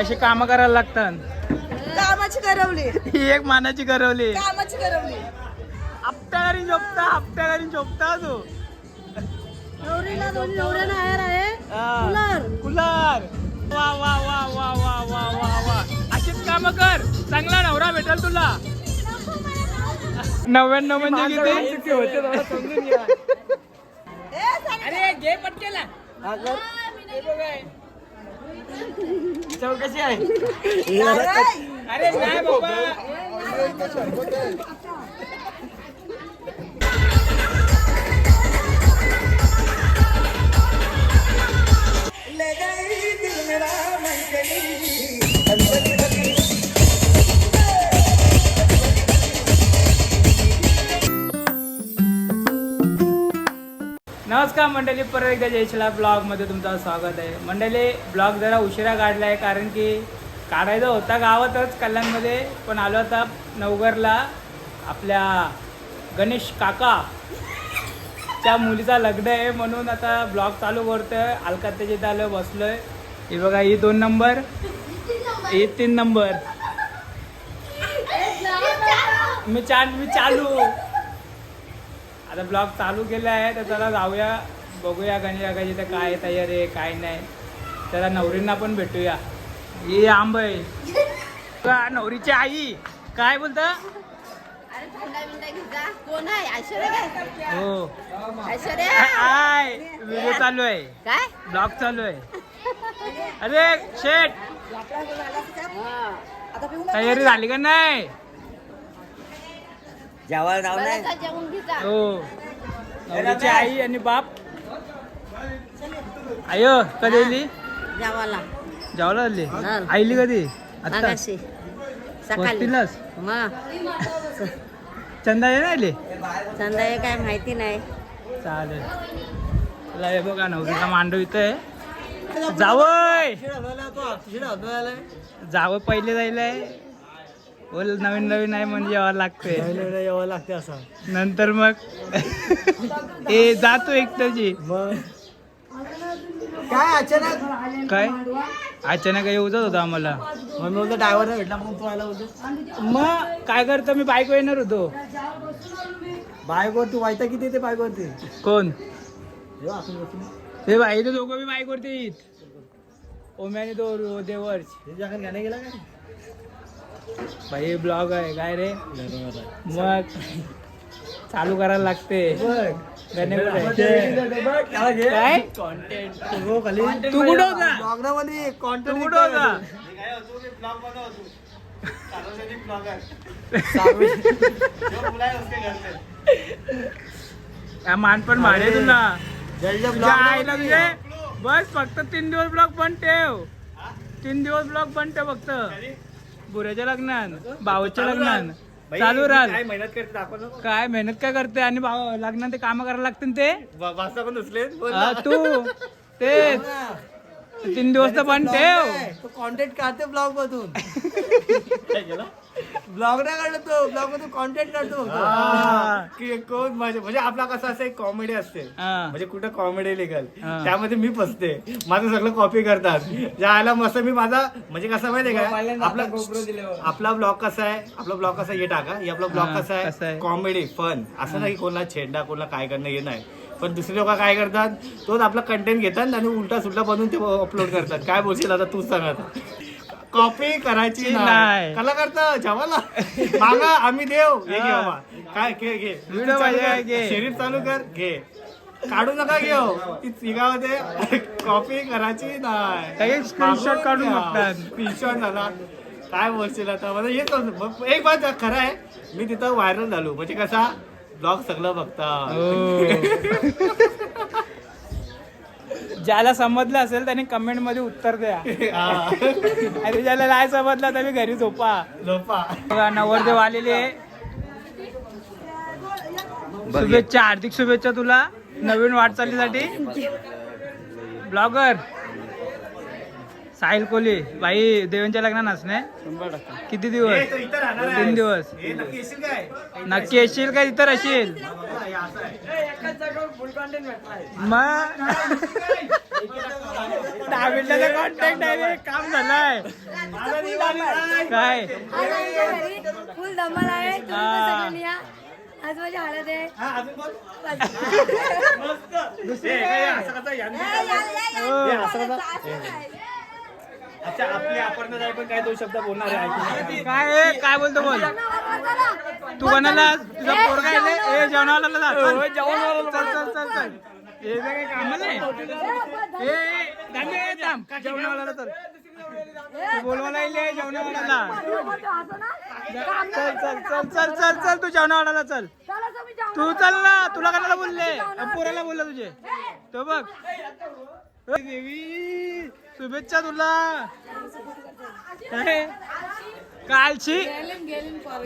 अशी काम करायला लागतात. कामाची करवली, ही एक मानाची करवली. कामाची करवली. हप्त्यागारी झोपता तू. नवरीला दोन नवऱ्या नायर आहे. कुलर. वा वा वा वा वा वा वा वा. अशीच काम कर, चांगला नवरा भेटेल तुला. 99 म्हणजे किती होते समजून घ्या. अरे घे पटकेला. चौकशी आहे. अरे नाही बाबा. नमस्कार मंडळी, परत एकदा जयशिला ब्लॉगमध्ये तुमचं स्वागत आहे. मंडळी, ब्लॉग जरा उशिरा काढला आहे कारण की काढायचा होता गावातच कल्याणमध्ये, पण आलो आता नवघरला. आपल्या गणेश काकाच्या मुलीचा लग्न आहे म्हणून आता ब्लॉग चालू करतोय. अलकात्याच्या इथं आलो, बसलोय. हे बघा, ही 2 नंबर, ही 3 नंबर, मी चालू. आता ब्लॉग चालू केला आहे तर चला जाऊया, बघूया गणेश काकाची तर काय तयारी आहे काय नाही. त्याला नवरींना पण भेटूया. ही आंब आहे नवरीची आई. काय बोलता? हो, हाय, व्हिडिओ चालू आहे, काय ब्लॉग चालू आहे. अरे शेट, तयारी झाली का नाही? जेवायला जाऊ नाही. हो, नवरीची आई आणि बाप. आय कधी आली? जेवायला आली. आईली कधी? आता वस्तीलाच. चंदा आहे ना आली? चंदा हे काय माहिती नाही. चालेल. तुला हे बघा, नवरीचा मांडव इथं आहे. जावय पहिले जायलाय. बोल, नवीन आहे म्हणजे यावं लागते. असं नंतर मग ए जातो एकट्याची. काय अचानक काय अचानक येऊच होता आम्हाला. म्हणून ड्रायव्हर भेटला, मग तू आला होतो. मग काय करतो, मी बायको येणार होतो. बायकोवर तू वायता किती येते बायकोवरती? कोण हे बाई? तो दोघं मी बायकोवरती येत. ओम्याने तो देवर्ष गाणे गेला काय भाई. ब्लॉग आहे काय रे, मग चालू करायला लागते. काय कॉन्टेंट तू कुठं होता? ब्लॉगमध्ये तू कुठं होता? मानपण भाडे तुला आईला तुझे. बस फक्त 3 दिवस ब्लॉग पण ठेव. 3 दिवस ब्लॉग पण ठेव फक्त. बुऱ्याच्या लग्नात, भावाच्या लग्नात चालू राहा. काय मेहनत करते दाखव. काय मेहनत काय करते आणि लग्नात ते काम करायला लागते ते. वाजता पण उचले तू तेच 3 दिवस तर पण ठेव. तो कॉन्टेंट काढते ब्लॉग मधून. ब्लॉग नाही काढतो तो, ब्लॉग मधून कॉन्टेंट काढतो. की कोण म्हणजे आपला कसा असं एक कॉमेडी असते, म्हणजे कुठं कॉमेडी लिगल, त्यामध्ये मी फसते. माझं सगळं कॉपी करतात. ज्याला मस्त मी माझा म्हणजे कसं माहितीये का, आपला ब्लॉग कसा आहे, हे टाका. आपला ब्लॉग कसा आहे, कॉमेडी फन. असं नाही की कोणाला छेडा, कोणाला काय करणं हे नाही. पण दुसरे लोक काय करतात, तोच आपला कंटेंट घेतात आणि उलटा सुलटा बनवून ते अपलोड करतात. काय बोलशील आता तूच सांग. आता कॉपी करायची नाही. कला करता जेवायला मागा, आम्ही देव. हे घे बाबा, काय घे शरीफ चालू कर, घे. काढू नका घेऊ ती गावामध्ये. कॉपी करायची नाही. स्क्रीनशॉट काढून बघतात. स्क्रीनशॉट झाला. काय बोलशील आता. मला हेच एक बात खरं आहे, मी तिथं व्हायरल झालो. म्हणजे कसा ब्लॉग सगळं बघता. ज्याला समजलं असेल त्याने कमेंट मध्ये उत्तर द्या. आणि ज्याला नाही समजलं तर मी घरी झोपा. नवरदेव आलेले. शुभेच्छा, हार्दिक शुभेच्छा तुला नवीन वाटचालीसाठी. ब्लॉगर साहिल कोहली भाई देवेंच्या लग्नात नसणे. किती दिवस? 3 दिवस. नक्की येशील का इतर असेल? मग 10 मिनिटाचा कॉन्टॅक्ट आहे रे, काम झालंय काय फुल धमाल आहे. तुम्ही पण सगळ्यांनी या. आज माझी हळद आहे. अच्छा आपले आपण पण काय 2 शब्द बोलणार आहे. काय बोलतो बोल. तू कोणाला तुझा पोरगा आहे जेवणाला चल चल चल हे काय काम नाही जेवणावाला चल बोलवायला येईल जेवणावाला चल चल चल चल चल चल तू जेवणावाला चल तू चल ना तुला कशाला बोलले पोराला बोलला तुझे तो बघ देवी शुभेच्छा तुला कालची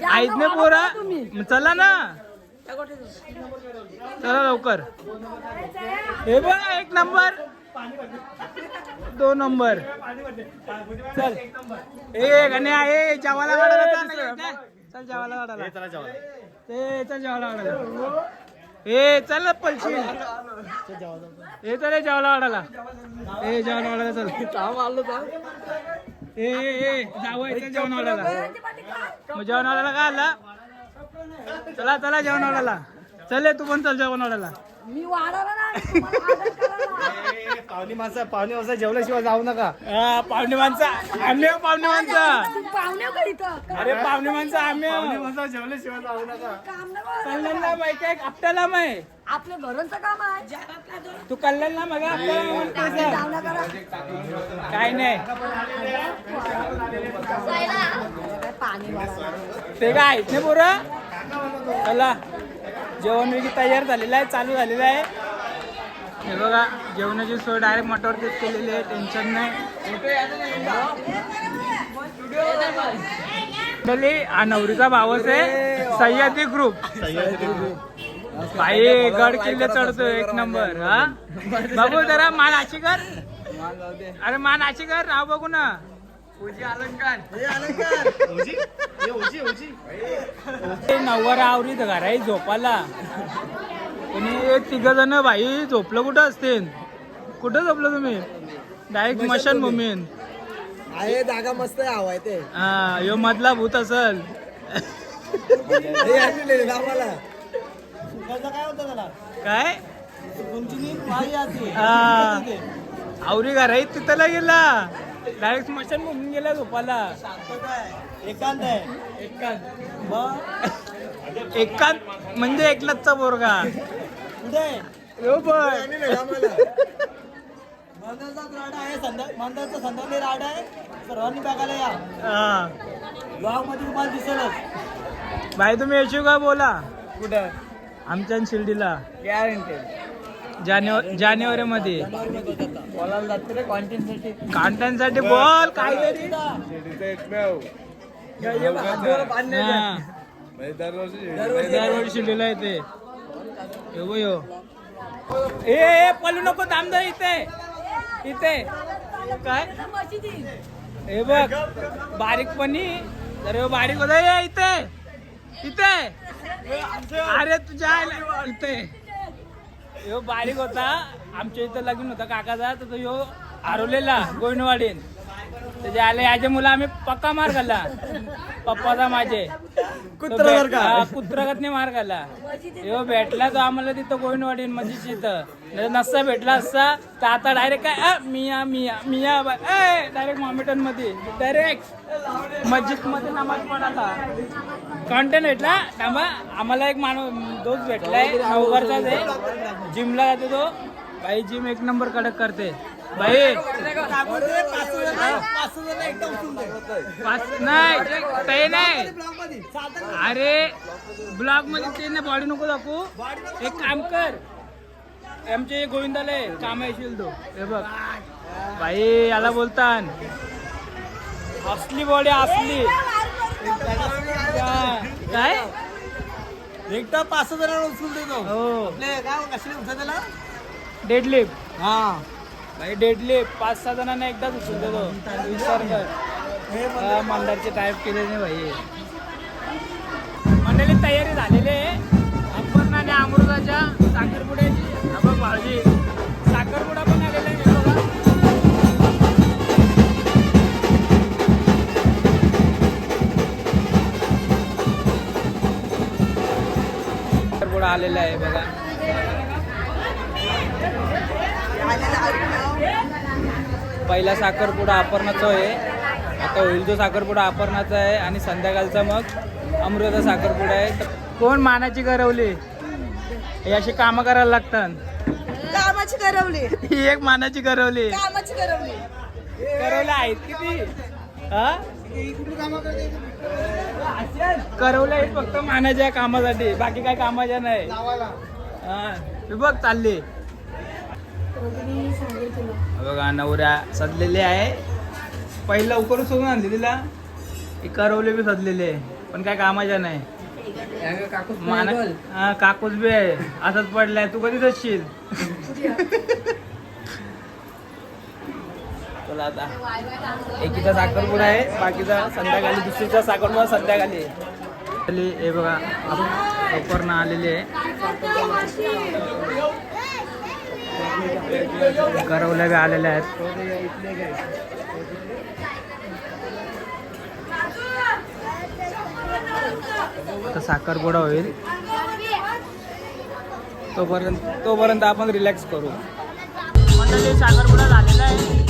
आहेत ना पोरा चला ना चला लवकर हे बघ 1 नंबर 2 नंबर चल ए गण्या ए जेवायला वाढायला चल जेवायला वाढायला ते चल जेवायला वाढायला ए चल पलशी ए चल जेवायला वाढायला ए जेवायला वाढायला चल ए जावं जेवण वाढायला मग जेवण वाढायला काय आला चला चला जेवण वाढायला चल तू पण चल जेवण वाढायला मी वाढवला नाही पाहुणी माणसं जेवल्याशिवाय जाऊ नका. पाहुणे माणसं आम्ही पाहुणे माणसं पाहुणे का इथं अरे पाहुणे माणसं आम्ही जेवल्याशिवाय जाऊ नका. काम नको. कल्याणला माहिती काय आपल्याला माहिती आपल्या घरांचं काम आहे. तू कल्याणला मग आपल्याला जाऊ नका. काय नाही पाणी ते काय आहेत ना पोरं चला जेवण वगैरे तयार झालेलं आहे चालू झालेलं आहे हे बघा जेवणाची सोय डायरेक्ट मठावरतीच केलेली आहे टेन्शन नाही हा नवरीचा भावच आहे सह्याद्री ग्रुप भाई गड किल्ले चढतो 1 नंबर हा बघू जरा मान अशी कर अरे मान अशी कर नाव बघू ना नववार आवरीत घराई झोपाला आणि 3 जण भाई झोपलं कुठं असतील कुठं झोपलं तुम्ही डायरेक्ट मशान भूमीन आहे जागा मस्त आहे हवाय ते हा यो मधला भूत असल काय होतं त्याला काय उंची आवरी घराई तिथला गेला डायरेक्ट मशान भूमीन गेला झोपाला एकांत आहे एकांत म्हणजे एकलाचा पोरगा कुठे यो पण राडा आहे मंदिराचा संध्याकाळी राडा आहे सर्वांनी बघायला या हा ब्लॉग मध्ये तुम्हाला दिसेलच. भाई तुम्ही येशील का बोला कुठं आमच्या शिर्डीला गॅरंटेड जानेवारी मध्ये बोलायला जाते रे कॉन्टेंट साठी बोल काहीतरी हा. दरवर्षी शिर्डीला येते यो ए पलू नको थांब इथे इथे काय हे बघ बारीकपणी अरे बारीक होता इथे इथे अरे तुझ्या इथे ह्यो बारीक होता आमच्या इथं लग्न होता काकाचा तर तो ह्यो हरवलेला गोविंदवाडीन त्याच्या आले याच्या मुलं आम्ही पक्का मार घाला पप्पाचा माझे कुत्रगतने मार घाला ह्यो भेटला तो आम्हाला तिथं गोविंदवाडीन मस्जिद इथं नसता भेटला असता तर आता डायरेक्ट काय मिया मिया मिया डायरेक्ट मॉमिटन मध्ये डायरेक्ट मस्जिद मध्ये नमाज पडायला कॉन्टेंट भेटला थांबा आम्हाला एक दोस्त भेटलाय नवघरचाच आहे जिमला जातो तो भाई जिम 1 नंबर कडक करते भाई नाही ते नाही अरे ब्लॉग मध्ये ते नाही बॉडी नको दाखवू एक काम कर आमचे गोविंदाला काम येशील तो हे बघ भाई याला बोलतान असली बॉडी असली काय एकटा 5 जणांना उचलून देतो हो काय कशाला उचल त्याला डेडलिफ्ट हा भाई डेडलिफ्ट 5-6 जणांना एकदाच उचलून देतो विचार कर मंदारचे टाईप केले नाही भाई मंडळी तयारी झालेली आहे अपर्णा आणि अमृताच्या साखरपुड्याची आपण भाजी साखरपुडा पण आलेला आहे बघा आलेला आहे बघा. पहिला साखरपुडा अपर्णाचा आहे, आता होईल तो साखरपुडा अपर्णाचा आहे आणि संध्याकाळचा मग अमृता साखरपुडा आहे. तर कोण मानाची करवली, हे अशी कामं करायला लागतात. कामाची करवली, ही एक मानाची करवली. कामाची करवली. करवल्या आहेत किती हा करवल्या आहेत फक्त मानाच्या कामासाठी, बाकी काय कामाच्या नाही. हा हे बघ चालली बघा. नवऱ्या सजलेले आहे, पहिला लवकर सोडून आणली तिला. करवले बी सजलेले आहे पण काय कामाच्या नाही. हा काकूस बी आहे, असंच पडलाय. तू कधी जाशील चला आता एकीचा साखरपुडा आहे, बाकीचा संध्याकाळी. दुसरीचा साखरपुडा संध्याकाळी. हे बघा लवकर ना आलेले आहे. करवल्या बी आलेल्या आहेत. तर साखरपुडा होईल तोपर्यंत आपण रिलॅक्स करू. मंडळी साखरपुडा झालेला आहे.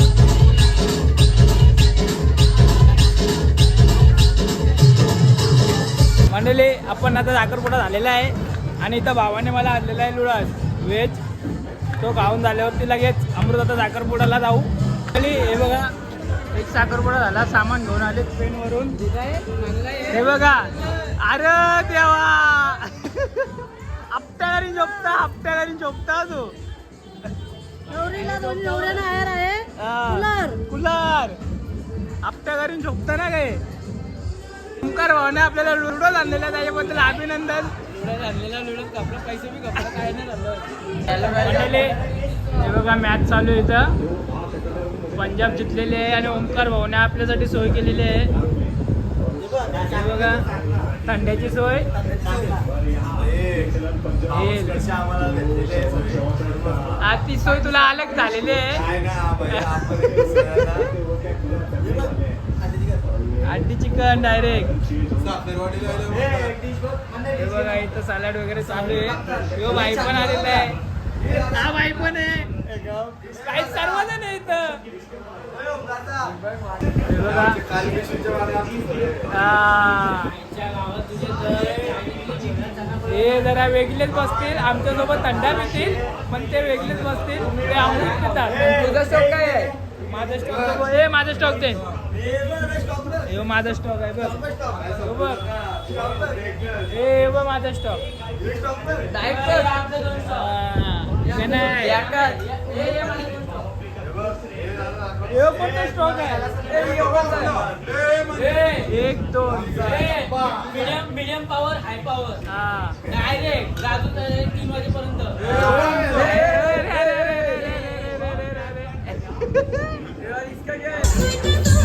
मंडळी आपण आता साखरपुडा झालेला आहे आणि इथं भावाने मला आणलेला आहे लुळास व्हेज. तो खाऊन झाल्यावरती लगेच अमृताचा साखरपुड्याला जाऊ. हे बघा एक साखरपुडा झाला, सामान घेऊन आले ट्रेनवरून. हे बघा, अरे देवा हप्त्यागारी झोपता तू. कुलर हप्त्यागारी झोपता ना काय. ओंकार भावाने आपल्याला लुडो आणलेला, त्याच्याबद्दल अभिनंदन. लुडो आपलं पैसे बी कपडा काय नाही झालं. हे बघा मॅच चालू आहे इथं. पंजाब जिंकलेले आहे आणि ओंकार भाऊने आपल्यासाठी सोय केलेली आहे. हे बघा थंड्याची सोय. ती सोय तुला अलग झालेली आहे. अंडी चिकन डायरेक्ट. हे बघा इथं सॅलड वगैरे चालू आहे. यो भाई पण आलेला आहे. हा भाई पण आहे, काही सर्वजण आहे इथं. हे बघा हे जरा वेगळेच बसतील, आमच्यासोबत थंडा पितील पण ते वेगळेच बसतील. ते अमृत पितात. तुझा स्टॉक काय आहे? माझा स्टॉक. हे माझा स्टॉक दे. हे माझा स्टॉक आहे बघ. हे बघ माझा स्टॉक. कोणता स्टॉक आहे? 1 2 मीडियम पॉवर, हाय पॉवर, हा डायरेक्ट राजू 3 वाजेपर्यंत.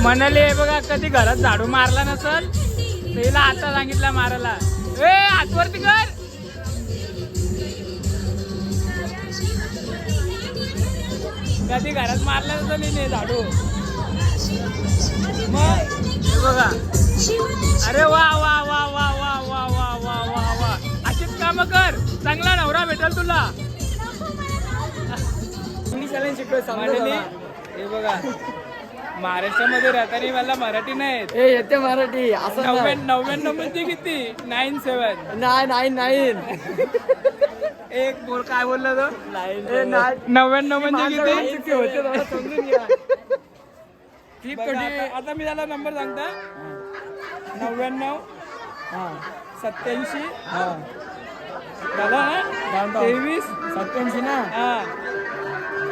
म्हणाले हे बघा कधी घरात झाडू मारला नसल तिला आता सांगितलं मारायला. ए हातवरती कर. कधी घरात मारला नसल हिने झाडू. मग हे बघा. अरे वा वा वा वा वा वा वा वा वा वा. अशीच कामं कर, चांगला नवरा भेटेल तुला. मंडळी हे बघा महाराष्ट्रामध्ये राहताना मला मराठी नाही येते मराठी. 99 म्हणजे किती? 97 9 एक बोल. काय बोलला तो? 99 म्हणजे किती? आता मी त्याला नंबर सांगता. 99 87 झाला ना? 23 87 ना.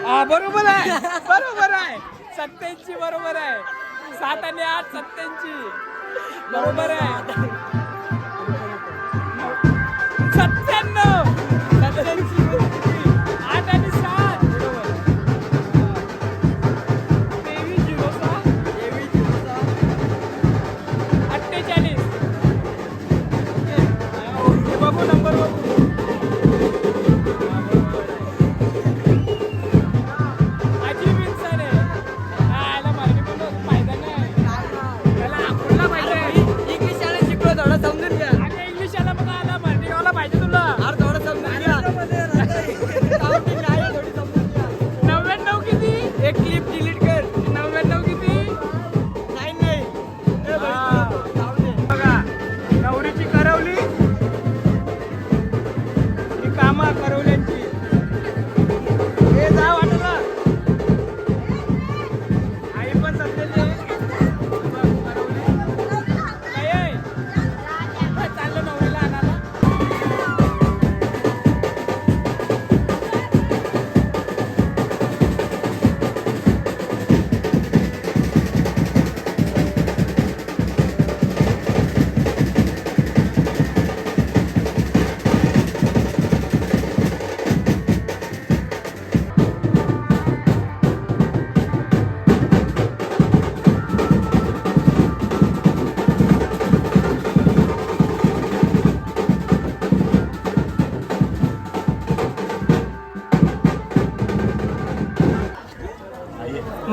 हा बरोबर आहे, बरोबर आहे. 87 बरोबर आहे. 7 आणि 8 87 बरोबर आहे. 97 8 आणि 7 बरोबर. 23 48 बघू नंबर बघू.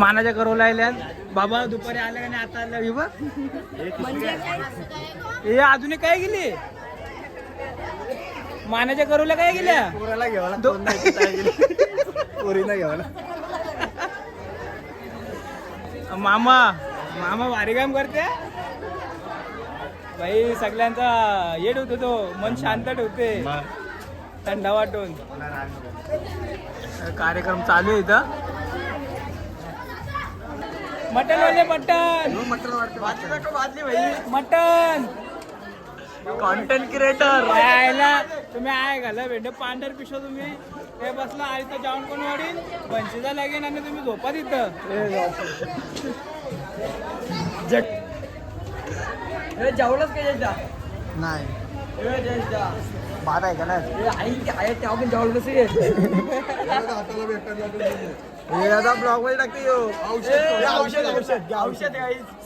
मानाच्या करोला आल्यात बाबा दुपारी आल्या आणि आता आल्या ही बघ म्हणजे काय हे अजून एक काय गेली मानाच्या करोला काय गेल्या पोराला घ्यावा दो- पोरीला घ्यावा मामा मामा भारी काम करते भाई सगळ्यांचा हे ठेवतो तो मन शांत ठेवते थंडा वाटून कार्यक्रम चालू आहे इथं मटन वाले मटन मटन कॉन्टेंट क्रिएटर यायला तुम्ही आहे घाला भेट पांढर पिशव तुम्ही हे बसला आई तर जाऊन कोण वाढील पंचीचा लागेल आणि तुम्ही झोपा तिथं जेवढंच काय यायचा नाही बारा आहे का ना आई आहे तेव्हा पण जेवढं कसं ये आता ब्लॉग मध्ये टाकते यो औषध औषध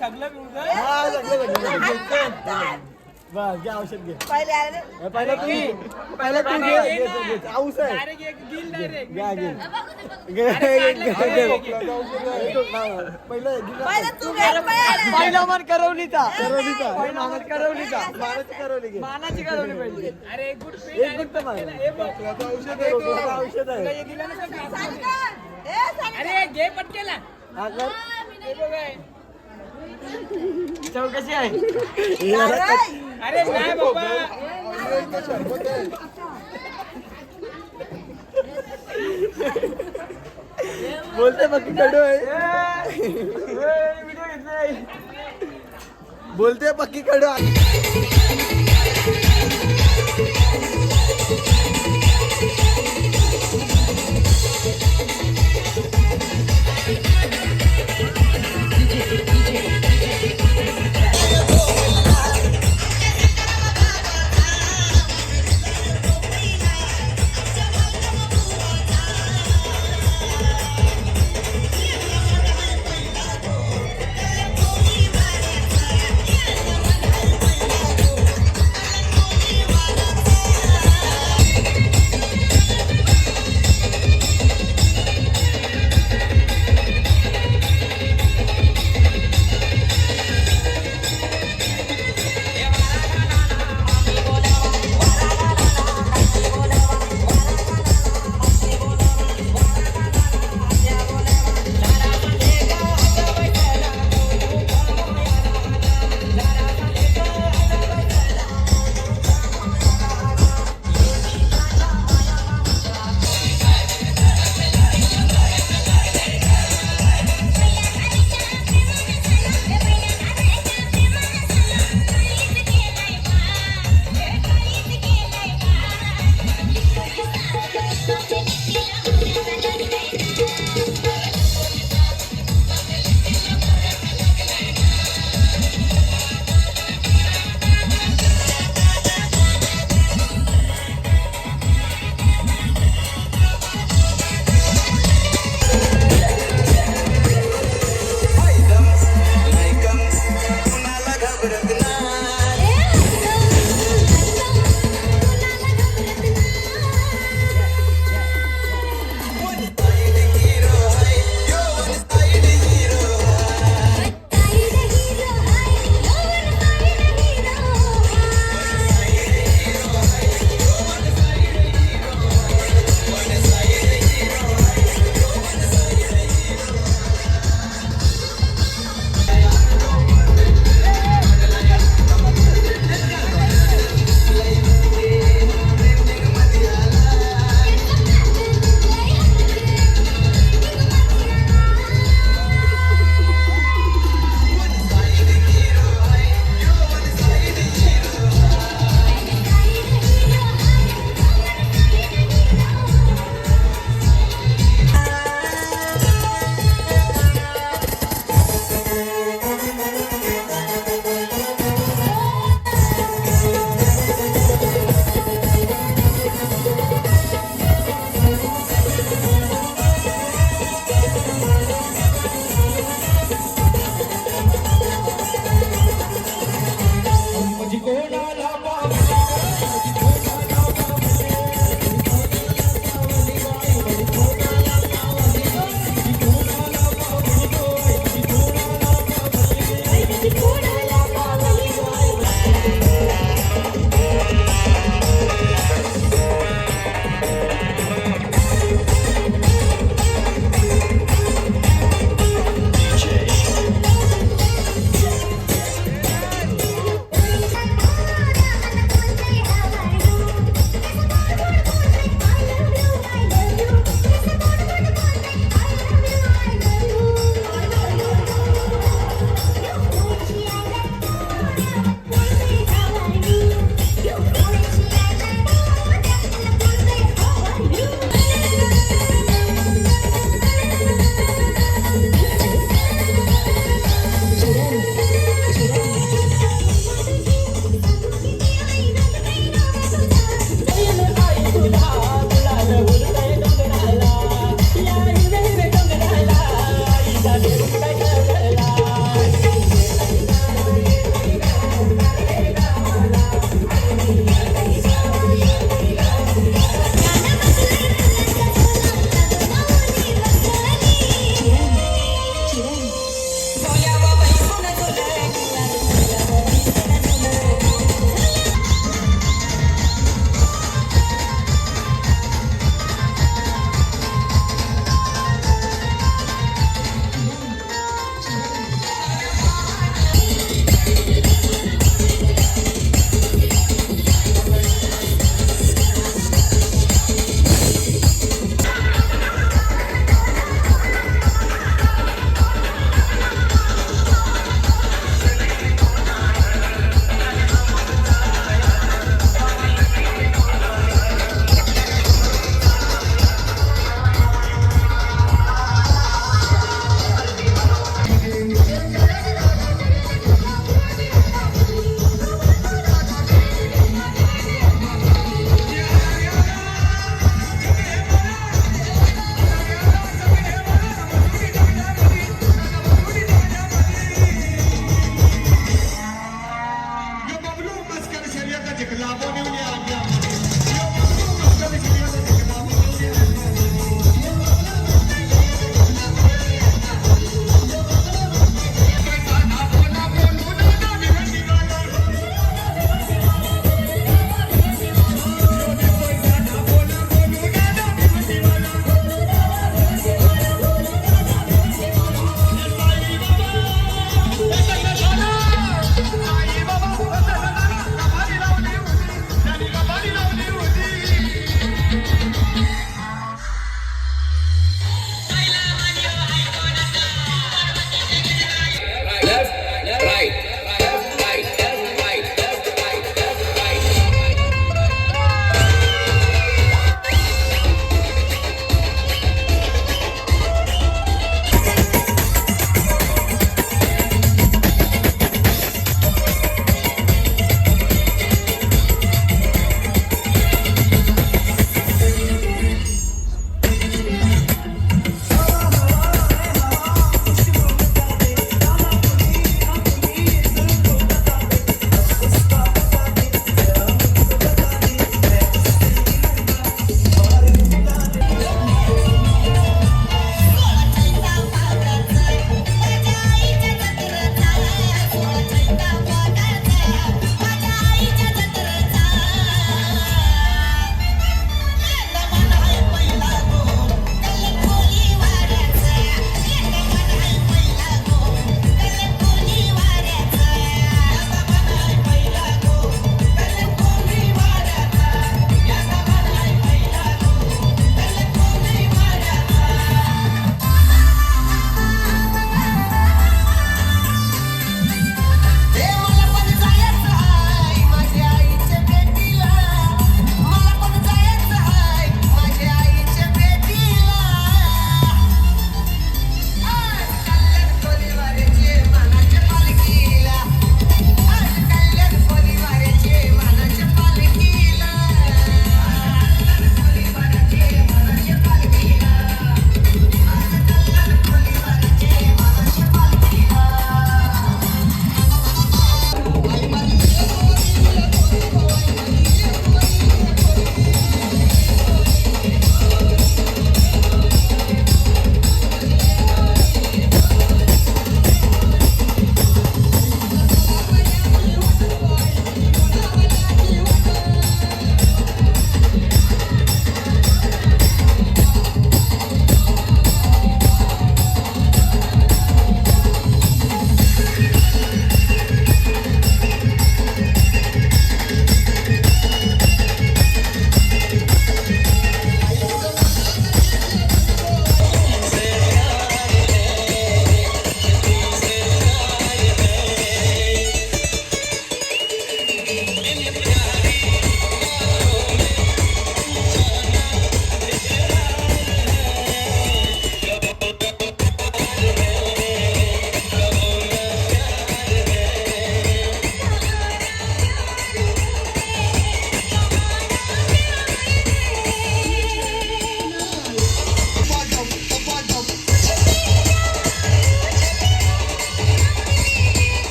सगळं मिळतं बस घ्या औषध घे पहिले आले पहिला तू पहिला तू घे औषध डायरेक्ट एक दिल डायरेक्ट घ्या घे पहिले तू घे पहिले पहिला मन करवलीचा करवलीचा. पहिला मन करवलीचा मानाची करवली घे मानाची करवली पाहिजे अरे एक गुड एक गुंठ मार. औषध आहे अरे घे पटकेला हा कर. हे बघ आहे. चौकशी आहे अरे नाही बाबा बोलते बाकी कडू आहे बोलते पक्की कडू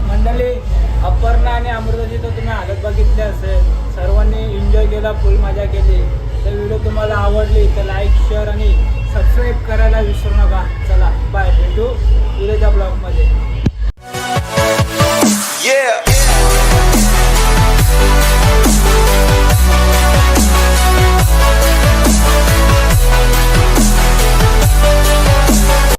मंडळी, अपर्णा आणि अमृताची तर तुम्ही हालत बघितली असेल. सर्वांनी एन्जॉय केला, फुल मजा केली. तर व्हिडिओ तुम्हाला आवडली तर लाईक, शेअर आणि सबस्क्राईब करायला विसरू नका. चला बाय, भेटू उद्याच्या